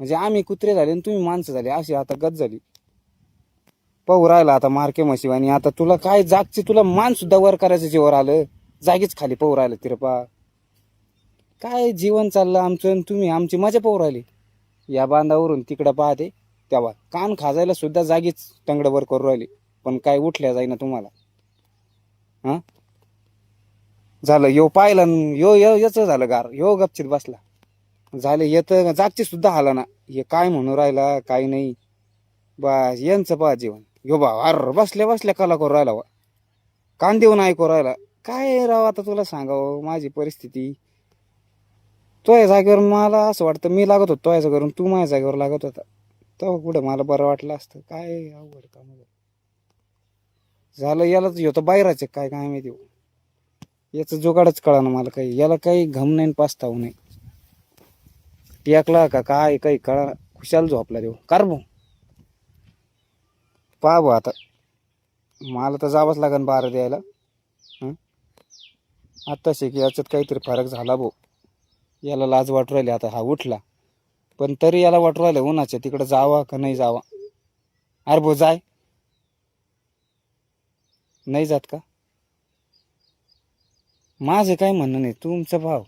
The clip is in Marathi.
म्हणजे आम्ही कुत्रे झाले आणि तुम्ही माणसं झाले, अशी आता गत झाली. पाहू राहिला आता मार्के म्हशीवानी. आता तुला काय जागची, तुला मान सुद्धा वर करायचं जीवर आलं, जागीच खाली पाहू राहिलं तिरपा. काय जीवन चाललं आमचं आणि तुम्ही आमची मजा पाहू राहिली. या बांधावरून तिकडं पाहते तेव्हा कान खाजायला सुद्धा जागीच तंगडवर करू राहिली, पण काय उठल्या जाईना तुम्हाला. हा झालं यो पाहिलं यो याच झालं गार, यो गपचित बसला. झाले येत जागची सुद्धा आला ना. हे काय म्हणू राहिला काय नाही. बस यांचं पहा जीवन. यो बा अर बसल्या बसल्या कला करू राहिला बा, कान देऊन ऐकू राहिला. काय राव आता तुला सांगावं माझी परिस्थिती. तोय जागेवर मला असं वाटतं मी लागत होतो तोय जागेवर, तू माझ्या जागेवर लागत होता. तेव्हा कुठं मला बरं वाटलं असतं. काय अवघड काम झालं. यालाच होतं बाहेरचे काय काय माहिती. याचं जुगाडच कळा ना मला काही. याला काही घम नाही पास्ताव नाही. टेकला का काय काही कळा. खुशाल झोपला देऊ कारबो. पहा भाऊ आता मला तर जावंच लागेल बारा द्यायला. आता शिक याच्यात काहीतरी फरक झाला भाऊ. याला लाज वाटू राहिली आता. हा उठला पण तरी याला वाटू राहिलं उन्हाच्या तिकडे जावा का नाही जावा. अरे भाऊ जाय. नाही जात का. माझं काय म्हणणं नाही, तुमचं भाव